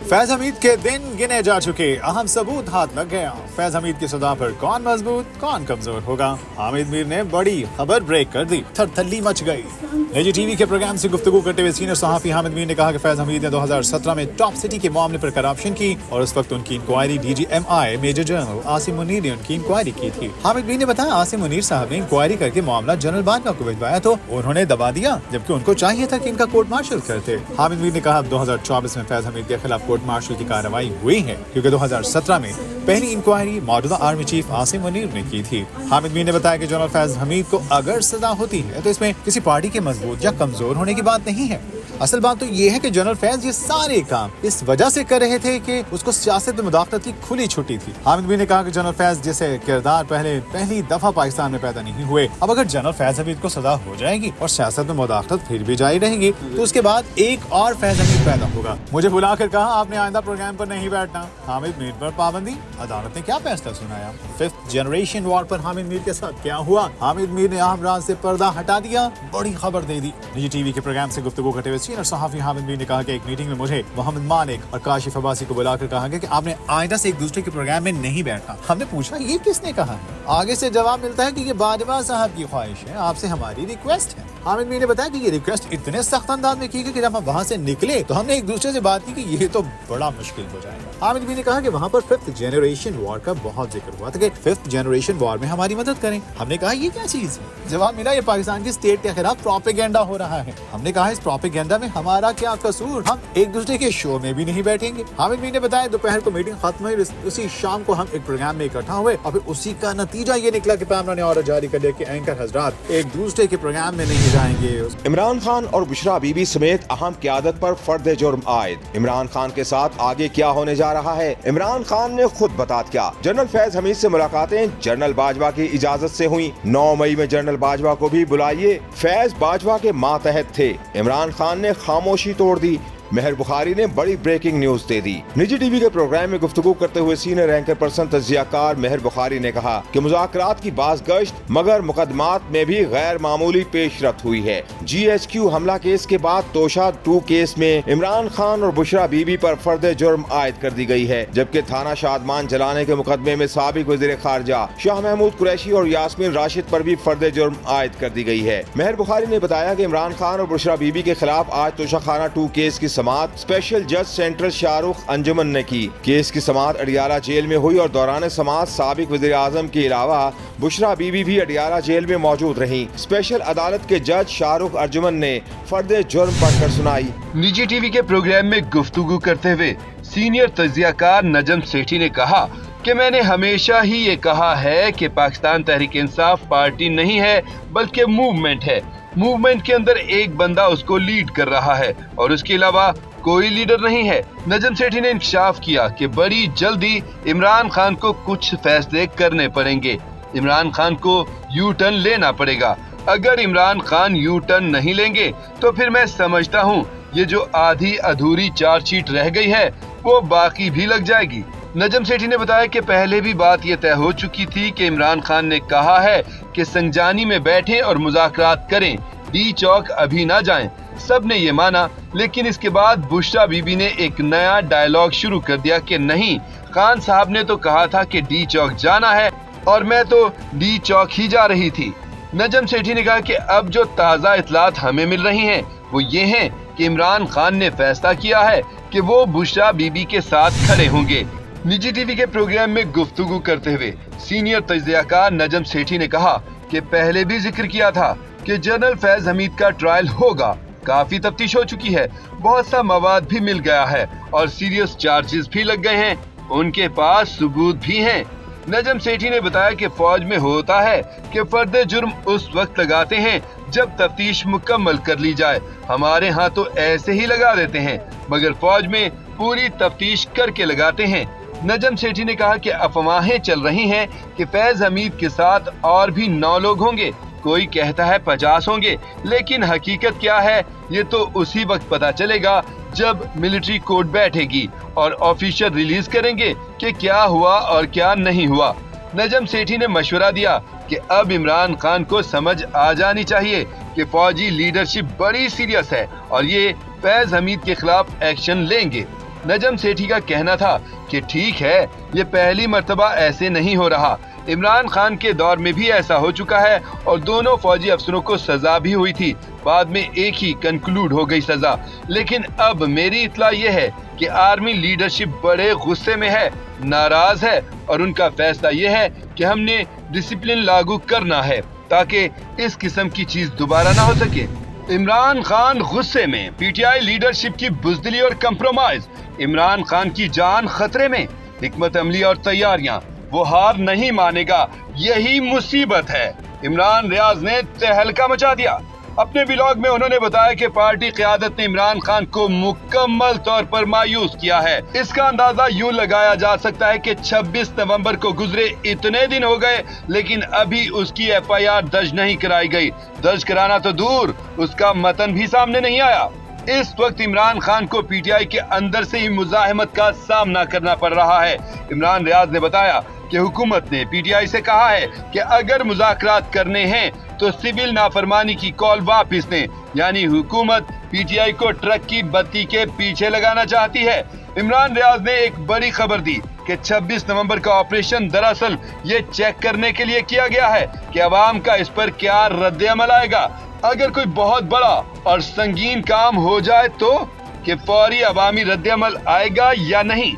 फैज हमीद के दिन गिने जा चुके, अहम सबूत हाथ लग गया। फैज हमीद की सदा पर कौन मजबूत कौन कमजोर होगा। हामिद मीर ने बड़ी खबर ब्रेक कर दी, थरथल्ली मच गई। निजी टीवी के प्रोग्राम से गुफ्तगू करते हुए सीनियर सहाफी हामिद मीर ने कहा कि फैज हमीद ने 2017 में टॉप सिटी के मामले पर करप्शन की और उस वक्त उनकी inquiry DGMI major general Asim Munir ने उनकी इंक्वायरी की थी। हामिद मीर ने बताया आसिम मुनीर साहब ने इंक्वायरी करके मामला जनरल बाजवा को भिजवाया तो उन्होंने दबा दिया, जबकि उनको चाहिए था कि इनका कोर्ट मार्शल करते। हामिद मीर ने कहा 2024 में फैज हमीद के खिलाफ कोर्ट मार्शल की कार्रवाई हुई है, क्योंकि 2017 में पहली इंक्वायरी मौजूदा आर्मी चीफ आसिम मुनीर ने की थी। हामिद मीर ने बताया कि जनरल फैज हमीद को अगर सजा होती है तो इसमें किसी पार्टी के मजबूत या कमजोर होने की बात नहीं है। असल बात तो ये है कि जनरल फैज ये सारे काम इस वजह से कर रहे थे कि उसको सियासत में मुदाखलत की खुली छुट्टी थी। हामिद मीर ने कहा कि जनरल फैज जैसे किरदार पहली दफा पाकिस्तान में पैदा नहीं हुए। अब अगर जनरल फैज हमीद को सजा हो जाएगी और सियासत में मुदाखलत फिर भी जारी रहेगी तो उसके बाद एक और फैज हमीद पैदा होगा। मुझे बुलाकर कहा आपने आइंदा प्रोग्राम पर नहीं बैठना। हामिद मीर पर पाबंदी, अदालत ने क्या फैसला सुनाया। 5th जनरेशन वॉर पर हामिद मीर के साथ क्या हुआ। हामिद मीर ने अहम राज से पर्दा हटा दिया, बड़ी खबर दे दी। निजी टीवी के प्रोग्राम से गुफ्तगू करते हुए सीनियर सहाफी हामिद मीर ने कहा कि एक मीटिंग में मुझे मोहम्मद मानिक और काशिफ अब्बासी को बुलाकर कहा गया कि आपने आइंदा से एक दूसरे के प्रोग्राम में नहीं बैठना। हमने पूछा ये किसने कहा है। आगे से जवाब मिलता है कि ये बाजवा साहब की ख्वाहिश है, आपसे हमारी रिक्वेस्ट है। हामिद मीर ने बताया कि ये रिक्वेस्ट इतने सख्त अंदाज में की गई कि जब हम वहाँ से निकले तो हमने एक दूसरे से बात की कि ये तो बड़ा मुश्किल हो जाएगा। हामिद मीर ने कहा कि वहाँ पर 5th जनरेशन वॉर का बहुत जिक्र हुआ था कि 5th जनरेशन वॉर में हमारी मदद करें। हमने कहा ये क्या चीज है। जवाब मिला ये पाकिस्तान की स्टेट के खिलाफ प्रोपेगेंडा हो रहा है। हमने कहा इस प्रोपेगेंडा में हमारा क्या कसूर, हम एक दूसरे के शो में भी नहीं बैठेंगे। हामिद मीर ने बताया दोपहर को मीटिंग खत्म हुई, उसी शाम को हम एक प्रोग्राम में इकट्ठा हुए और फिर उसी का नतीजा ये निकला कि पैमरा ने ऑर्डर जारी कर दिया कि एंकर हजरात एक दूसरे के प्रोग्राम में नहीं जाएंगे। इमरान खान और बुशरा बीबी समेत अहम क़यादत पर फर्द जुर्म आयद। इमरान खान के साथ आगे क्या होने जा रहा है, इमरान खान ने खुद बता दिया। जनरल फैज हमीद से मुलाकातें जनरल बाजवा की इजाजत से हुई। 9 मई में जनरल बाजवा को भी बुलाइए। फैज बाजवा के मातहत थे। इमरान खान ने खामोशी तोड़ दी। मेहर बुखारी ने बड़ी ब्रेकिंग न्यूज दे दी। निजी टीवी के प्रोग्राम में गुफ्तगू करते हुए सीनियर एंकर पर्सन तज्जियाकार मेहर बुखारी ने कहा कि मुज़ाकरात की बाज़गश्त मगर मुकदमात में भी गैर मामूली पेशरफ्त हुई है। GHQ हमला केस के बाद तोशा 2 केस में इमरान खान और बुशरा बीबी पर फर्द जुर्म आयद कर दी गई है, जबकि थाना शादमान जलाने के मुकदमे में साबिक वज़ीर खारजा शाह महमूद कुरैशी और यास्मीन राशिद पर भी फर्द जुर्म आयद कर दी गई है। मेहर बुखारी ने बताया कि इमरान खान और बुशरा बीबी के खिलाफ आज तोशा खाना 2 केस की समाअत स्पेशल जज सेंट्रल शाहरुख अंजुमन ने की। केस की समाअत अडियाला जेल में हुई और दौरान समाअत साबिक वज़ीर आज़म के अलावा बुशरा बीबी भी अडियाला जेल में मौजूद रहीं। स्पेशल अदालत के जज शाहरुख अर्जुमन ने फर्द जुर्म पढ़कर सुनाई। निजी टीवी के प्रोग्राम में गुफ्तगू करते हुए सीनियर तज्जियाकार नजम सेठी ने कहा कि मैंने हमेशा ही ये कहा है कि पाकिस्तान तहरीक इंसाफ पार्टी नहीं है बल्कि मूवमेंट है। मूवमेंट के अंदर एक बंदा उसको लीड कर रहा है और उसके अलावा कोई लीडर नहीं है। नजम सेठी ने इंकशाफ किया कि बड़ी जल्दी इमरान खान को कुछ फैसले करने पड़ेंगे। इमरान खान को यू टर्न लेना पड़ेगा। अगर इमरान खान यू टर्न नहीं लेंगे तो फिर मैं समझता हूँ ये जो आधी अधूरी चार्जशीट रह गई है वो बाकी भी लग जाएगी। नजम सेठी ने बताया कि पहले भी बात ये तय हो चुकी थी कि इमरान खान ने कहा है कि संजानी में बैठें और मुज़ाकरात करें, डी चौक अभी ना जाएं। सब ने ये माना, लेकिन इसके बाद बुशरा बीबी ने एक नया डायलॉग शुरू कर दिया कि नहीं, खान साहब ने तो कहा था कि डी चौक जाना है और मैं तो डी चौक ही जा रही थी। नजम सेठी ने कहा कि अब जो ताज़ा इतलात हमें मिल रही हैं वो ये हैं कि इमरान खान ने फैसला किया है कि वो बुशरा बीबी के साथ खड़े होंगे। निजी टीवी के प्रोग्राम में गुफ्तगू करते हुए सीनियर तज्जियाकार नजम सेठी ने कहा कि पहले भी जिक्र किया था कि जनरल फैज हमीद का ट्रायल होगा। काफी तफ्तीश हो चुकी है, बहुत सा मवाद भी मिल गया है और सीरियस चार्जेस भी लग गए हैं। उनके पास सबूत भी हैं। नजम सेठी ने बताया कि फौज में होता है कि फर्द जुर्म उस वक्त लगाते हैं जब तफ्तीश मुकम्मल कर ली जाए। हमारे यहाँ तो ऐसे ही लगा देते हैं, मगर फौज में पूरी तफ्तीश करके लगाते हैं। नजम सेठी ने कहा कि अफवाहें चल रही हैं कि फैज हमीद के साथ और भी 9 लोग होंगे। कोई कहता है 50 होंगे, लेकिन हकीकत क्या है ये तो उसी वक्त पता चलेगा जब मिलिट्री कोर्ट बैठेगी और ऑफिशियल रिलीज करेंगे कि क्या हुआ और क्या नहीं हुआ। नजम सेठी ने मशवरा दिया कि अब इमरान खान को समझ आ जानी चाहिए कि फौजी लीडरशिप बड़ी सीरियस है और ये फैज हमीद के खिलाफ एक्शन लेंगे। नजम सेठी का कहना था कि ठीक है, ये पहली मर्तबा ऐसे नहीं हो रहा, इमरान खान के दौर में भी ऐसा हो चुका है और दोनों फौजी अफसरों को सजा भी हुई थी, बाद में एक ही कंक्लूड हो गई सजा। लेकिन अब मेरी इत्तला ये है कि आर्मी लीडरशिप बड़े गुस्से में है, नाराज है और उनका फैसला ये है कि हमने डिसिप्लिन लागू करना है ताकि इस किस्म की चीज दोबारा ना हो सके। इमरान खान गुस्से में, पीटीआई लीडरशिप की बुज़दिली और कंप्रोमाइज, इमरान खान की जान खतरे में, हिकमत अमली और तैयारियां, वो हार नहीं मानेगा, यही मुसीबत है। इमरान रियाज ने तहलका मचा दिया। अपने व्लॉग में उन्होंने बताया कि पार्टी क़यादत ने इमरान खान को मुकम्मल तौर पर मायूस किया है। इसका अंदाजा यूं लगाया जा सकता है कि 26 नवंबर को गुजरे इतने दिन हो गए लेकिन अभी उसकी FIR दर्ज नहीं कराई गई। दर्ज कराना तो दूर, उसका मतन भी सामने नहीं आया। इस वक्त इमरान खान को पीटीआई के अंदर से ही मुजाहिमत का सामना करना पड़ रहा है। इमरान रियाज ने बताया कि हुकूमत ने पीटीआई से कहा है कि अगर मुज़ाकरात करने हैं तो सिविल नाफरमानी की कॉल वापस लें, यानी हुकूमत पीटीआई को ट्रक की बत्ती के पीछे लगाना चाहती है। इमरान रियाज ने एक बड़ी खबर दी कि 26 नवंबर का ऑपरेशन दरअसल ये चेक करने के लिए किया गया है कि अवाम का इस पर क्या रद्द अमल आएगा। अगर कोई बहुत बड़ा और संगीन काम हो जाए तो कि फौरी अवामी रद्द अमल आएगा या नहीं,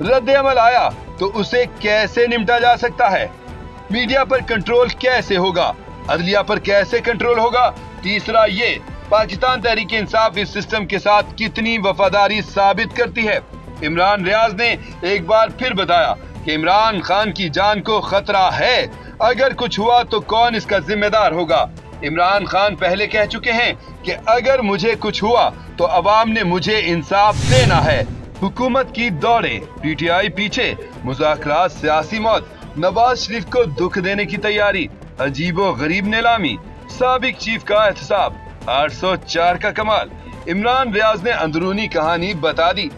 रद्द अमल आया तो उसे कैसे निपटा जा सकता है, मीडिया पर कंट्रोल कैसे होगा, अदलिया पर कैसे कंट्रोल होगा। तीसरा ये पाकिस्तान तहरीक इंसाफ इस सिस्टम के साथ कितनी वफादारी साबित करती है। इमरान रियाज ने एक बार फिर बताया कि इमरान खान की जान को खतरा है, अगर कुछ हुआ तो कौन इसका जिम्मेदार होगा। इमरान खान पहले कह चुके हैं कि अगर मुझे कुछ हुआ तो अवाम ने मुझे इंसाफ देना है। हुकूमत की दौड़े, पीटीआई पीछे, मुज़ाकरात, सियासी मौत, नवाज शरीफ को दुख देने की तैयारी, अजीबो गरीब नीलामी, साबिक चीफ का एहतसाब, 804 का कमाल। इमरान रियाज ने अंदरूनी कहानी बता दी।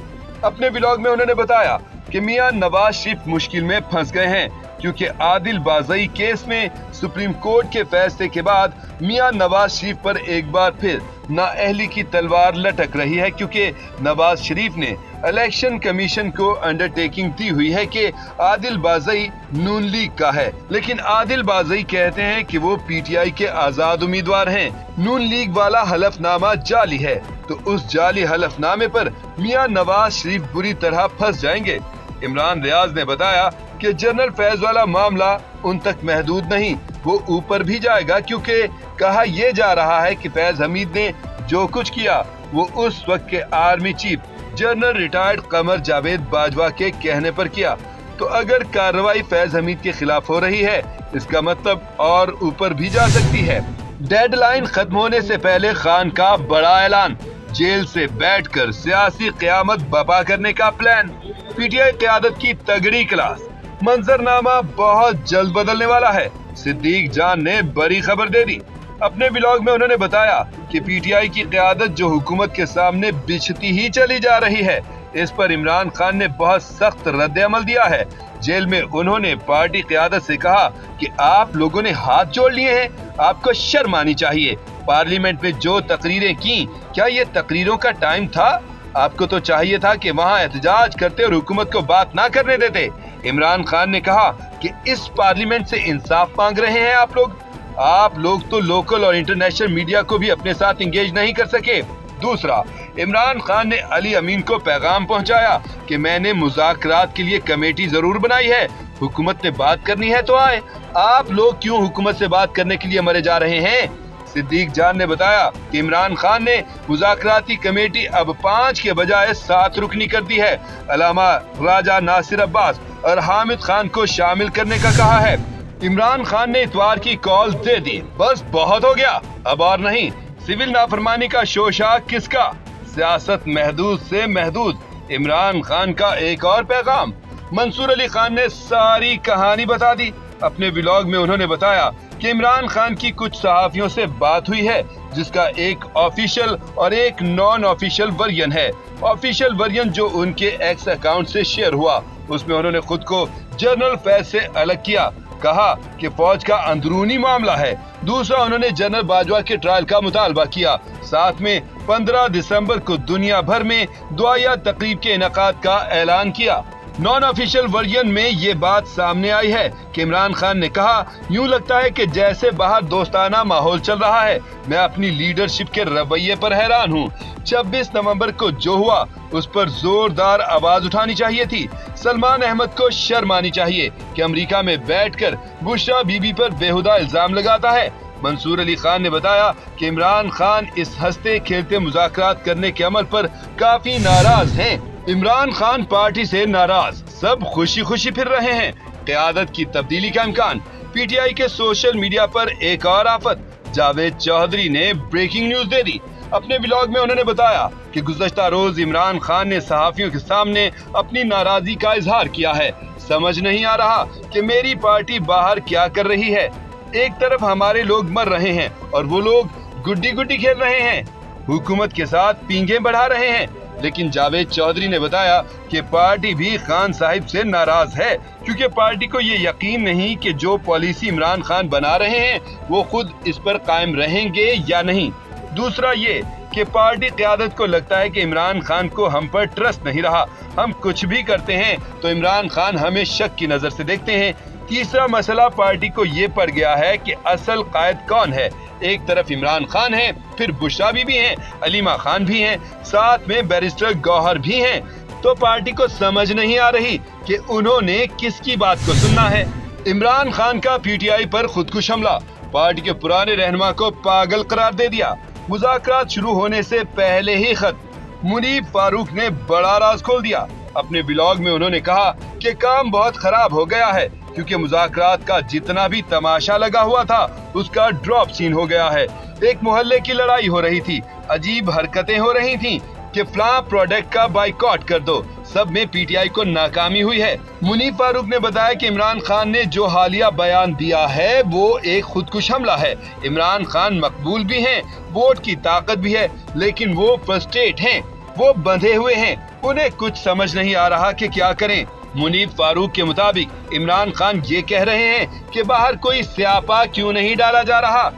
अपने व्लॉग में उन्होंने बताया कि मियां नवाज शरीफ मुश्किल में फंस गए हैं क्योंकि आदिल बाज़ई केस में सुप्रीम कोर्ट के फैसले के बाद मियां नवाज शरीफ पर एक बार फिर नाअहली की तलवार लटक रही है, क्योंकि नवाज शरीफ ने इलेक्शन कमीशन को अंडरटेकिंग दी हुई है कि आदिल बाज़ई नून लीग का है, लेकिन आदिल बाज़ई कहते हैं कि वो पीटीआई के आजाद उम्मीदवार हैं। नून लीग वाला हलफनामा जाली है, तो उस जाली हलफनामे पर मियां नवाज शरीफ बुरी तरह फंस जाएंगे। इमरान रियाज ने बताया कि जनरल फैज वाला मामला उन तक महदूद नहीं, वो ऊपर भी जाएगा, क्योंकि कहा यह जा रहा है कि फैज हमीद ने जो कुछ किया वो उस वक्त के army chief general retired Qamar Javed Bajwa के कहने पर किया। तो अगर कार्रवाई फैज हमीद के खिलाफ हो रही है, इसका मतलब और ऊपर भी जा सकती है। डेडलाइन खत्म होने से पहले खान का बड़ा ऐलान, जेल से बैठकर सियासी क़यामत बर्पा करने का प्लान। पीटीआई क़यादत की तगड़ी क्लास, मंजरनामा बहुत जल्द बदलने वाला है। सिद्दीक जान ने बड़ी खबर दे दी। अपने व्लॉग में उन्होंने बताया कि पीटीआई की क़यादत जो हुकूमत के सामने बिछती ही चली जा रही है, इस पर इमरान खान ने बहुत सख्त रद्द अमल दिया है। जेल में उन्होंने पार्टी क़यादत से कहा कि आप लोगों ने हाथ जोड़ लिए हैं, आपको शर्म आनी चाहिए। पार्लियामेंट में जो तकरीरें की, क्या ये तकरीरों का टाइम था? आपको तो चाहिए था कि वहाँ एहतजाज करते और हुकूमत को बात ना करने देते। इमरान खान ने कहा कि इस पार्लियामेंट से इंसाफ मांग रहे हैं आप लोग तो लोकल और इंटरनेशनल मीडिया को भी अपने साथ इंगेज नहीं कर सके। दूसरा, इमरान खान ने अली अमीन को पैगाम पहुंचाया कि मैंने मुज़ाकरात के लिए कमेटी जरूर बनाई है, हुकूमत ने बात करनी है तो आए, आप लोग क्यों हुकूमत से बात करने के लिए मरे जा रहे हैं। सिद्दीक जान ने बताया कि इमरान खान ने मुज़ाकराती कमेटी अब 5 के बजाय 7 रुकनी कर दी है। अलामा राजा नासिर अब्बास और हामिद खान को शामिल करने का कहा है। इमरान खान ने इतवार की कॉल दे दी, बस बहुत हो गया, अब और नहीं। सिविल नाफरमानी का शोशाक किसका? सियासत महदूद से महदूद। इमरान खान का एक और पैगाम। मंसूर अली खान ने सारी कहानी बता दी। अपने व्लॉग में उन्होंने बताया कि इमरान खान की कुछ सहाफियों से बात हुई है, जिसका एक ऑफिशियल और एक नॉन ऑफिशियल वर्जन है। ऑफिशियल वर्जन जो उनके एक्स अकाउंट से शेयर हुआ, उसमें उन्होंने खुद को जनरल फैज से अलग किया। कहा कि फौज का अंदरूनी मामला है। दूसरा, उन्होंने जनरल बाजवा के ट्रायल का मुतालबा किया। साथ में 15 दिसंबर को दुनिया भर में दुआया तकरीब के इनेकाद का ऐलान किया। नॉन ऑफिशियल वर्जन में ये बात सामने आई है कि इमरान खान ने कहा, यूं लगता है कि जैसे बाहर दोस्ताना माहौल चल रहा है। मैं अपनी लीडरशिप के रवैये पर हैरान हूँ। 26 नवंबर को जो हुआ उस पर जोरदार आवाज उठानी चाहिए थी। सलमान अहमद को शर्म आनी चाहिए कि अमेरिका में बैठकर बुशरा बीबी पर बेहुदा इल्जाम लगाता है। मंसूर अली खान ने बताया कि इमरान खान इस हंसते खेलते मुज़ाकरात करने के अमल पर काफी नाराज हैं। इमरान खान पार्टी से नाराज, सब खुशी खुशी फिर रहे हैं। क़यादत की तब्दीली का इम्कान। पीटीआई के सोशल मीडिया पर एक और आफत। जावेद चौधरी ने ब्रेकिंग न्यूज दे दी। अपने ब्लॉग में उन्होंने बताया कि गुज़श्ता रोज इमरान खान ने सहाफियों के सामने अपनी नाराजगी का इजहार किया है। समझ नहीं आ रहा कि मेरी पार्टी बाहर क्या कर रही है। एक तरफ हमारे लोग मर रहे हैं और वो लोग गुड्डी गुड्डी खेल रहे हैं, हुकूमत के साथ पींगे बढ़ा रहे हैं। लेकिन जावेद चौधरी ने बताया कि पार्टी भी खान साहिब से नाराज है, क्योंकि पार्टी को ये यकीन नहीं कि जो पॉलिसी इमरान खान बना रहे हैं वो खुद इस पर कायम रहेंगे या नहीं। दूसरा ये कि पार्टी क़यादत को लगता है कि इमरान खान को हम पर ट्रस्ट नहीं रहा। हम कुछ भी करते हैं तो इमरान खान हमें शक की नजर से देखते हैं। तीसरा मसला पार्टी को ये पड़ गया है कि असल कायद कौन है। एक तरफ इमरान खान है, फिर बुशरा बीबी हैं, अलीमा खान भी हैं, साथ में बैरिस्टर गौहर भी हैं। तो पार्टी को समझ नहीं आ रही कि उन्होंने किसकी बात को सुनना है। इमरान खान का पीटीआई पर खुदकुश हमला। पार्टी के पुराने रहनुमा को पागल करार दे दिया। मुज़ाकरात शुरू होने से पहले ही खत्म। मुनीब फारूक ने बड़ा राज खोल दिया। अपने ब्लॉग में उन्होंने कहा कि काम बहुत खराब हो गया है, क्योंकि मुज़ाकरात का जितना भी तमाशा लगा हुआ था उसका ड्रॉप सीन हो गया है। एक मोहल्ले की लड़ाई हो रही थी, अजीब हरकतें हो रही थीं कि फलां प्रोडक्ट का बाइकॉट कर दो। सब में पीटीआई को नाकामी हुई है। मुनीब फारूक ने बताया कि इमरान खान ने जो हालिया बयान दिया है वो एक खुदकुश हमला है। इमरान खान मकबूल भी हैं, वोट की ताकत भी है, लेकिन वो फ्रस्ट्रेट हैं, वो बंधे हुए हैं, उन्हें कुछ समझ नहीं आ रहा कि क्या करें। मुनीब फारूक के मुताबिक इमरान खान ये कह रहे हैं कि बाहर कोई स्यापा क्यों नहीं डाला जा रहा।